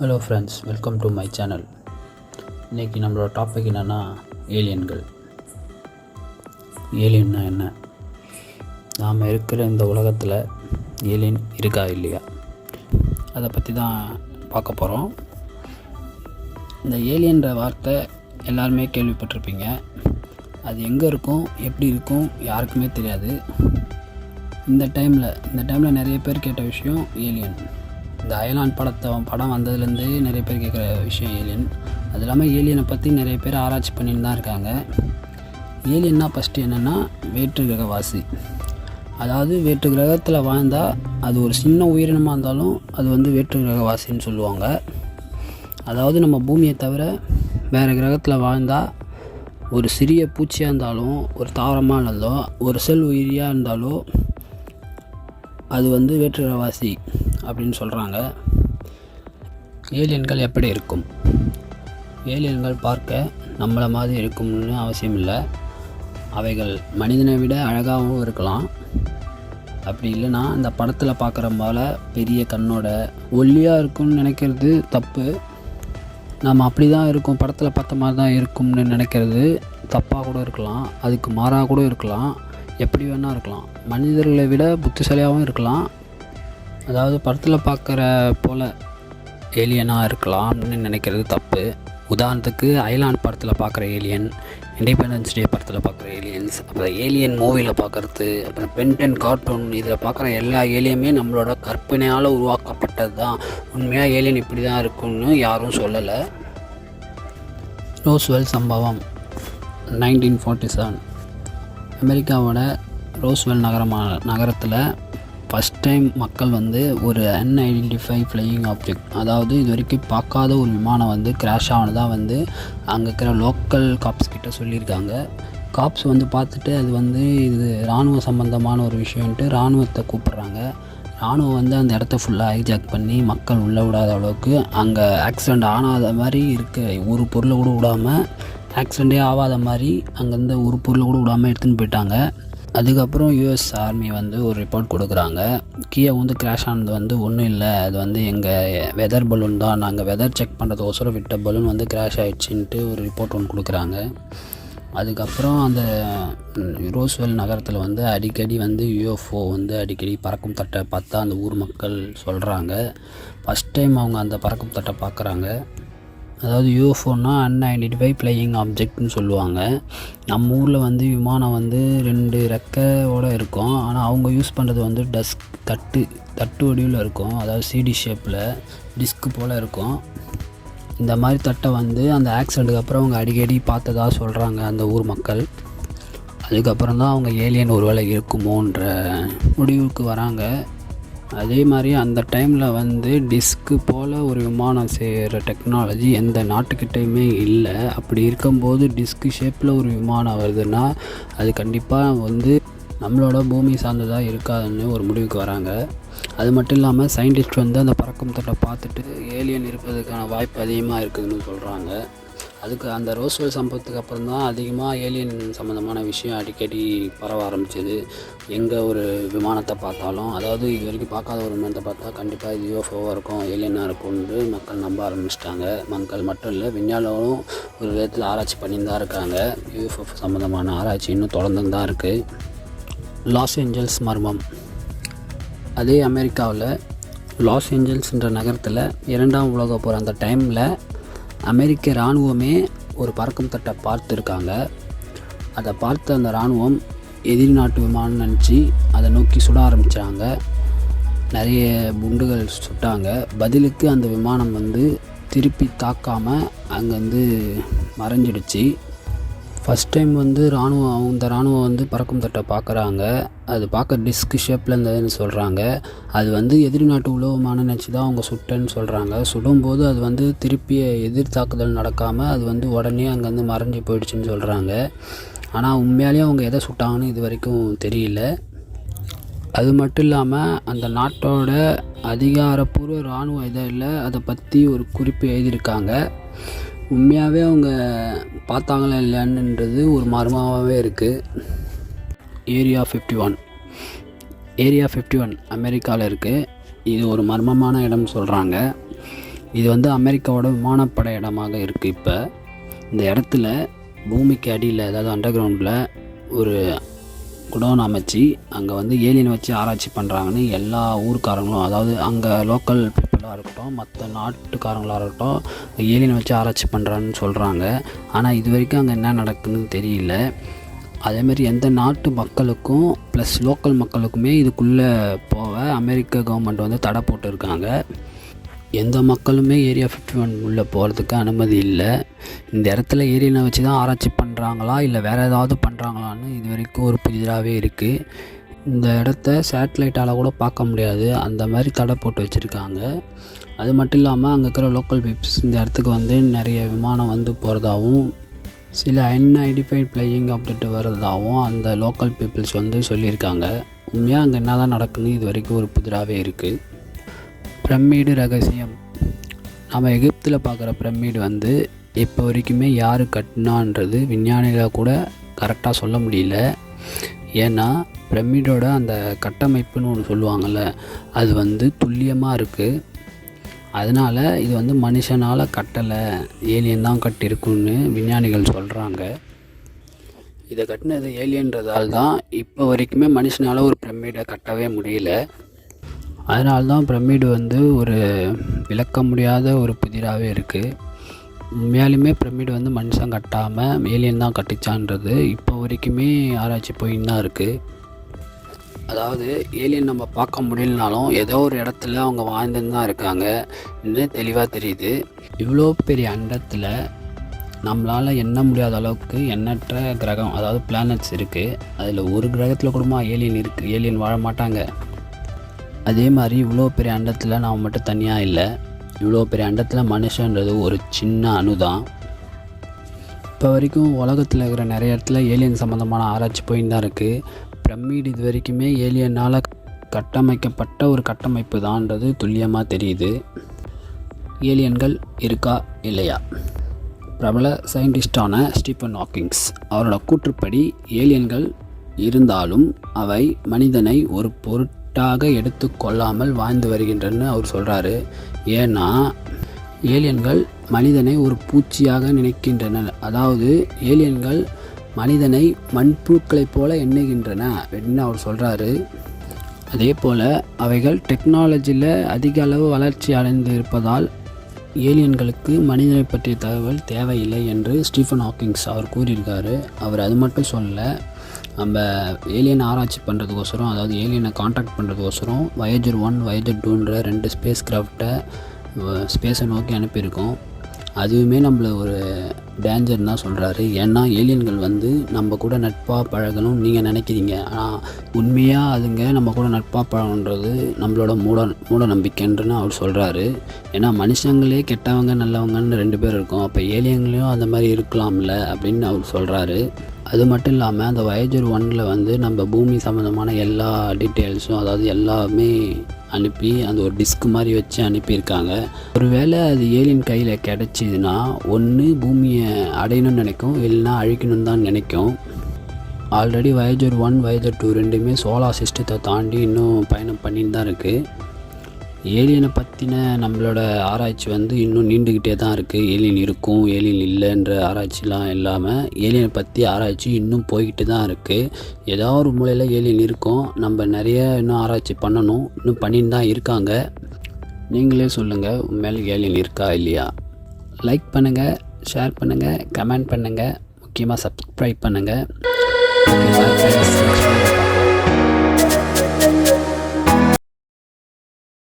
Hello friends, welcome to my channel. இன்றைக்கி நம்மளோட topic என்னென்னா ஏலியன்கள். ஏலியன்னா என்ன? நாம் இருக்கிற இந்த உலகத்தில் ஏலியன் இருக்கா இல்லையா, அதை பற்றி தான் பார்க்க போகிறோம். இந்த ஏலியன்ற வார்த்தை எல்லாருமே கேள்விப்பட்டிருப்பீங்க. அது எங்கே இருக்கும், எப்படி இருக்கும், யாருக்குமே தெரியாது. இந்த டைமில் நிறைய பேர் கேட்ட விஷயம் ஏலியன். இந்த அயலான் படம் வந்ததுலேருந்து நிறைய பேர் கேட்குற விஷயம் ஏலியன். அது இல்லாமல் ஏலியனை பற்றி நிறைய பேர் ஆராய்ச்சி பண்ணிட்டு தான் இருக்காங்க. ஏலியன்னா ஃபஸ்ட்டு என்னென்னா வேற்று கிரகவாசி. அதாவது வேற்று கிரகத்தில் வாழ்ந்தால் அது ஒரு சின்ன உயிரினமாக இருந்தாலும் அது வேற்று கிரகவாசின்னு சொல்லுவாங்க. அதாவது நம்ம பூமியை தவிர வேறு கிரகத்தில் வாழ்ந்தால் ஒரு சிறிய பூச்சியாக இருந்தாலும், ஒரு தாவரமாக இருந்தாலும், ஒரு செல் உயிரியாக இருந்தாலும் அது வேற்று கிரகவாசி அப்படின்னு சொல்கிறாங்க. ஏலியன்கள் எப்படி இருக்கும்? ஏலியன்கள் பார்க்க நம்மளை மாதிரி இருக்கும்னு அவசியம் இல்லை. அவைகள் மனிதனை விட அழகாகவும் இருக்கலாம். அப்படி இல்லைன்னா இந்த படத்தில் பார்க்குற போல பெரிய கண்ணோட ஒல்லியாக இருக்கும்னு நினைக்கிறது தப்பு. நம்ம அப்படி தான் இருக்கும், படத்தில் பார்த்த மாதிரி தான் இருக்கும்னு நினைக்கிறது தப்பாக கூட இருக்கலாம். அதுக்கு மாறாக கூட இருக்கலாம். எப்படி வேணால் இருக்கலாம். மனிதர்களை விட புத்திசாலியாகவும் இருக்கலாம். அதாவது படத்தில் பார்க்குற போல் ஏலியனாக இருக்கலாம்னு நினைக்கிறது தப்பு. உதாரணத்துக்கு அயலான் படத்தில் பார்க்குற ஏலியன், இண்டிபெண்டன்ஸ் டே படத்தில் பார்க்குற ஏலியன்ஸ், அப்புறம் ஏலியன் மூவியில் பார்க்குறது, அப்புறம் பென்டென் கார்ட்டூன், இதில் பார்க்குற எல்லா ஏலியனுமே நம்மளோட கற்பனையால் உருவாக்கப்பட்டது தான். உண்மையாக ஏலியன் இப்படி தான் இருக்குன்னு யாரும் சொல்லலை. ரோஸ்வெல் சம்பவம் 1947 அமெரிக்காவோட ரோஸ்வெல் நகரத்தில் ஃபஸ்ட் டைம் மக்கள் ஒரு அன்ஐடென்டிஃபை ஃப்ளையிங் ஆப்ஜெக்ட், அதாவது இது வரைக்கும் பார்க்காத ஒரு விமானம் கிராஷ் ஆனதாக அங்கே இருக்கிற லோக்கல் காப்ஸ் கிட்ட சொல்லியிருக்காங்க. காப்ஸ் பார்த்துட்டு அது இது இராணுவ சம்பந்தமான ஒரு விஷயம்ன்ட்டு இராணுவத்தை கூப்பிட்றாங்க. இராணுவம் அந்த இடத்த ஃபுல்லாக ஹைஜாக் பண்ணி மக்கள் உள்ளே விடாத அளவுக்கு, அங்கே ஆக்சிடெண்ட் ஆனாத மாதிரி இருக்க ஒரு பொருளை கூட விடாமல், ஆக்சிடெண்ட்டே ஆகாத மாதிரி அங்கேருந்து ஒரு பொருளை கூட விடாமல் எடுத்துன்னு போயிட்டாங்க. அதுக்கப்புறம் யூஎஸ் ஆர்மி ஒரு ரிப்போர்ட் கொடுக்குறாங்க. கீழே கிராஷ் ஆனது ஒன்றும் இல்லை, அது எங்கள் வெதர் பலூன் தான், நாங்கள் வெதர் செக் பண்ணுறதுக்கோசரம் விட்ட பலூன் கிராஷ் ஆகிடுச்சின்ட்டு ஒரு ரிப்போர்ட் ஒன்று கொடுக்குறாங்க. அதுக்கப்புறம் அந்த ரோஸ்வெல் நகரத்தில் அடிக்கடி யூஎஃப்ஓ அடிக்கடி பறக்கும் தட்டை பார்த்தா அந்த ஊர் மக்கள் சொல்கிறாங்க. ஃபஸ்ட் டைம் அவங்க அந்த பறக்கும் தட்டை பார்க்குறாங்க. அதாவது யூஎஃப்ஓன்னா அன்ஐடென்டிஃபை ஃப்ளையிங் ஆப்ஜெக்ட்னு சொல்லுவாங்க. நம்ம ஊரில் விமானம் 2 ரெக்கையோடு இருக்கும். ஆனால் அவங்க யூஸ் பண்ணுறது தட்டு வடிவில் இருக்கும். அதாவது சிடி ஷேப்பில் டிஸ்க் போல் இருக்கும். இந்த மாதிரி தட்டை அந்த ஆக்சிடெண்ட்டுக்கு அப்புறம் அவங்க அடிக்கடி பார்த்ததா சொல்கிறாங்க அந்த ஊர் மக்கள். அதுக்கப்புறம் தான் அவங்க ஏலியன் ஒரு வேளை இருக்குமோன்ற முடிவுக்கு வராங்க. அதே மாதிரி அந்த டைமில் டிஸ்க்கு போல் ஒரு விமானம் செய்கிற டெக்னாலஜி எந்த நாட்டுக்கிட்டையுமே இல்லை. அப்படி இருக்கும்போது டிஸ்க்கு ஷேப்பில் ஒரு விமானம் வருதுன்னா அது கண்டிப்பாக நம்மளோட பூமி சார்ந்ததாக இருக்காதுன்னு ஒரு முடிவுக்கு வராங்க. அது மட்டும் இல்லாமல் சயின்டிஸ்ட் அந்த பறக்கும் தட்டை பார்த்துட்டு ஏலியன் இருப்பதுக்கான வாய்ப்பு அதிகமாக இருக்குதுன்னு சொல்கிறாங்க. அதுக்கு அந்த ரோஸ்வெல் சம்பவத்துக்கு அப்புறம் தான் அதிகமாக ஏலியன் சம்மந்தமான விஷயம் அடிக்கடி பரவ ஆரம்பிச்சிது. எங்கே ஒரு விமானத்தை பார்த்தாலும், அதாவது இது வரைக்கும் பார்க்காத ஒரு விமானத்தை பார்த்தா கண்டிப்பாக இது யூஎஃப்ஓவாக இருக்கும், ஏலியனாக இருக்கும்னு மக்கள் நம்ப ஆரம்பிச்சிட்டாங்க. மக்கள் மட்டும் இல்லை, விஞ்ஞானிகளும் ஒரு விதத்தில் ஆராய்ச்சி பண்ணிட்டு தான் இருக்காங்க. யூஎஃப்ஓ சம்மந்தமான ஆராய்ச்சி இன்னும் தொடர்ந்து தான் இருக்குது. லாஸ் ஏஞ்சல்ஸ் மர்மம். அதே அமெரிக்காவில் லாஸ் ஏஞ்சல்ஸ்ன்ற நகரத்தில் 2ஆம் உலகப் போர் அந்த டைமில் அமெரிக்க இராணுவமே ஒரு பறக்கும் தட்டை பார்த்துருக்காங்க. அதை பார்த்து அந்த இராணுவம் எதிரி நாட்டு விமானம் நினச்சி அதை நோக்கி சுட ஆரம்பித்தாங்க. நிறைய குண்டுகள் சுட்டாங்க. பதிலுக்கு அந்த விமானம் திருப்பி தாக்காமல் அங்கேருந்து மறைஞ்சிடுச்சு. ஃபஸ்ட் டைம் இந்த இராணுவம் பறக்கும் தட்டை பார்க்குறாங்க. அது பார்க்க டிஸ்க் ஷேப்பில் இருந்ததுன்னு சொல்கிறாங்க. அது எதிரி நாட்டு உலகமான நினச்சி தான் அவங்க சுட்டேன்னு சொல்கிறாங்க. சுடும்போது அது திருப்பி எதிர் தாக்குதல் நடக்காமல் அது உடனே அங்கேருந்து மறைஞ்சி போயிடுச்சுன்னு சொல்கிறாங்க. ஆனால் உண்மையாலேயே அவங்க எதை சுட்டாங்கன்னு இது வரைக்கும் தெரியல. அது மட்டும் இல்லாமல் அந்த நாட்டோட அதிகாரப்பூர்வ இராணுவ இதழில் அதை பற்றி ஒரு குறிப்பு எழுதியிருக்காங்க. உண்மையாகவே அவங்க பார்த்தாங்களா இல்லையான்றது ஒரு மர்மமாகவே இருக்குது. ஏரியா 51 அமெரிக்காவில் இருக்குது. இது ஒரு மர்மமான இடம்னு சொல்கிறாங்க. இது வந்து அமெரிக்காவோட விமானப்படை இடமாக இருக்குது. இப்போ இந்த இடத்துல பூமிக்கு அடியில், அதாவது அண்டர் கிரவுண்டில் ஒரு குடோன் அமைச்சு அங்கே வந்து ஏலியனை வச்சு ஆராய்ச்சி பண்ணுறாங்கன்னு எல்லா ஊருக்காரங்களும், அதாவது அங்கே லோக்கல் பீப்புளாக இருக்கட்டும், மற்ற நாட்டுக்காரங்களாக இருக்கட்டும், ஏலியனை வச்சு ஆராய்ச்சி பண்ணுறான்னு சொல்கிறாங்க. ஆனால் இது வரைக்கும் அங்கே என்ன நடக்குதுன்னு தெரியல. அதேமாதிரி எந்த நாட்டு மக்களுக்கும் ப்ளஸ் லோக்கல் மக்களுக்குமே இதுக்குள்ளே போக அமெரிக்க கவர்மெண்ட் வந்து தடை போட்டிருக்காங்க. எந்த மக்களுமே ஏரியா 51 உள்ளே போகிறதுக்கு அனுமதி இல்லை. இந்த இடத்துல ஏலியனை வச்சு தான் ஆராய்ச்சி பண்ணுறாங்களா இல்லை வேறு ஏதாவது பண்ணுறாங்களான்னு இது வரைக்கும் ஒரு புதிதாகவே இருக்குது. இந்த இடத்த சேட்டலைட்டால் கூட பார்க்க முடியாது, அந்த மாதிரி தடை போட்டு வச்சுருக்காங்க. அது மட்டும் இல்லாமல் அங்கே இருக்கிற லோக்கல் பீப்புள்ஸ் இந்த இடத்துக்கு வந்து நிறைய விமானம் வந்து போகிறதாகவும் சில அன்ஐடென்டிஃபைட் ஃப்ளையிங் ஆப்ஜெக்ட் வர்றதாகவும் அந்த லோக்கல் பீப்புள்ஸ் வந்து சொல்லியிருக்காங்க. உண்மையாக அங்கே என்ன தான் நடக்குதுன்னு இது வரைக்கும் ஒரு புதிராகவே இருக்குது. பிரமிடு ரகசியம். நம்ம எகிப்தில் பார்க்குற பிரமிடு வந்து இப்போ வரைக்குமே யார் கட்டினான்றது விஞ்ஞானிகளை கூட கரெக்டாக சொல்ல முடியல. ஏன்னா பிரமிடோட அந்த கட்டமைப்புன்னு ஒன்று சொல்லுவாங்கள்ல, அது வந்து துல்லியமாக இருக்குது. அதனால் இது வந்து மனுஷனால் கட்டலை, ஏலியன் தான் கட்டியிருக்குன்னு விஞ்ஞானிகள் சொல்கிறாங்க. இதை கட்டினது ஏலியன்றதால் தான் இப்போ வரைக்குமே மனுஷனால் ஒரு பிரமிடை கட்டவே முடியல. அதனால்தான் பிரமிடு வந்து ஒரு விளக்க முடியாத ஒரு புதிராகவே இருக்குது. உண்மையாலுமே பிரமிடு வந்து மனுஷன் கட்டாமல் ஏலியன் தான் கட்டிச்சான்றது இப்போ வரைக்குமே ஆராய்ச்சி போயின்னு தான் இருக்குது. அதாவது ஏலியன் நம்ம பார்க்க முடியலனாலும் ஏதோ ஒரு இடத்துல அவங்க வாழ்ந்துன்னு தான் இருக்காங்க, இன்னும் தெளிவாக தெரியுது. இவ்வளோ பெரிய அண்டத்தில் நம்மளால் எண்ண முடியாத அளவுக்கு எண்ணற்ற கிரகம், அதாவது பிளானட்ஸ் இருக்குது. அதில் ஒரு கிரகத்தில் கூடமா ஏலியன் இருக்குது, ஏலியன் வாழ மாட்டாங்க. அதே மாதிரி இவ்வளோ பெரிய அண்டத்தில் நாம் மட்டும் தனியாக இல்லை. இவ்வளோ பெரிய அண்டத்தில் மனுஷன்றது ஒரு சின்ன அணு தான். இப்போ வரைக்கும் உலகத்தில் இருக்கிற நிறைய இடத்துல ஏலியன் சம்மந்தமான ஆராய்ச்சி போயின்னு தான் இருக்குது. பிரமிடு இது வரைக்குமே ஏலியனால் கட்டமைக்கப்பட்ட ஒரு கட்டமைப்பு தான்ன்றது துல்லியமாக தெரியுது. ஏலியன்கள் இருக்கா இல்லையா? பிரபல சயின்டிஸ்டான ஸ்டீஃபன் ஹாக்கிங்ஸ் அவரோட கூற்றுப்படி ஏலியன்கள் இருந்தாலும் அவை மனிதனை ஒரு எடுத்து கொள்ளாமல் வாழ்ந்து வருகின்றன்னு அவர் சொல்கிறாரு. ஏன்னா ஏலியன்கள் மனிதனை ஒரு பூச்சியாக நினைக்கின்றன. அதாவது ஏலியன்கள் மனிதனை மண்புழுக்களைப் போல எண்ணுகின்றன அப்படின்னு அவர் சொல்கிறாரு. அதே போல் அவைகள் டெக்னாலஜியில் அதிக அளவு வளர்ச்சி அடைந்து இருப்பதால் ஏலியன்களுக்கு மனிதனை பற்றிய தகவல் தேவையில்லை என்று ஸ்டீஃபன் ஹாக்கிங்ஸ் அவர் கூறியிருக்காரு. அவர் அது மட்டும் சொல்லலை, நம்ம ஏலியன் ஆராய்ச்சி பண்ணுறதுக்கோசரம், அதாவது ஏலியனை காண்டாக்ட் பண்ணுறதுக்கோசரம் வயேஜர் 1 வயேஜர் 2ன்ற 2 ஸ்பேஸ் கிராஃப்டை ஸ்பேஸை நோக்கி அனுப்பியிருக்கோம். அதுவுமே நம்மளை ஒரு டேஞ்சர் தான் சொல்கிறாரு. ஏன்னா ஏலியன்கள் வந்து நம்ம கூட நட்பாக பழகணும் நீங்கள் நினைக்கிறீங்க, ஆனால் உண்மையாக அதுங்க நம்ம கூட நட்பாக பழகணுன்றது நம்மளோட மூட நம்பிக்கைன்றன்னு அவர் சொல்கிறாரு. ஏன்னா மனுஷங்களே கெட்டவங்க நல்லவங்கன்னு 2 பேர் இருக்கும், அப்போ ஏலியன்களையும் அந்த மாதிரி இருக்கலாம்ல அப்படின்னு அவர் சொல்கிறாரு. அது மட்டும் இல்லாமல் அந்த வயேஜர் 1ல் வந்து நம்ம பூமி சம்மந்தமான எல்லா டீட்டெயில்ஸும், அதாவது எல்லாமே அனுப்பி அந்த ஒரு டிஸ்க் மாதிரி வச்சு அனுப்பியிருக்காங்க. ஒருவேளை அது ஏலியன் கையில் கிடச்சிதுன்னா ஒன்று பூமியை அடையணும்னு நினைக்கும், இல்லைன்னா அழிக்கணும்னு தான் நினைக்கும். ஆல்ரெடி வயேஜர் 1 வயேஜர் 2 ரெண்டுமே சோலார் சிஸ்டத்தை தாண்டி இன்னும் பயணம் பண்ணின்னு தான் இருக்குது. ஏலியனை பற்றின நம்மளோட ஆராய்ச்சி வந்து இன்னும் நீண்டுக்கிட்டே தான் இருக்குது. ஏலியன் இருக்கும், ஏலியன் இல்லைன்ற ஆராய்ச்சிலாம் இல்லாமல் ஏலியனை பற்றி ஆராய்ச்சி இன்னும் போய்கிட்டு தான் இருக்குது. ஏதோ ஒரு மூலையில் ஏலியன் இருக்கும், நம்ம நிறைய இன்னும் ஆராய்ச்சி பண்ணணும், இன்னும் பண்ணின்னு தான் இருக்காங்க. நீங்களே சொல்லுங்கள், உண்மையிலே ஏலியன் இருக்கா இல்லையா? லைக் பண்ணுங்கள், ஷேர் பண்ணுங்கள், கமெண்ட் பண்ணுங்கள், முக்கியமாக சப்ஸ்கிரைப் பண்ணுங்கள்.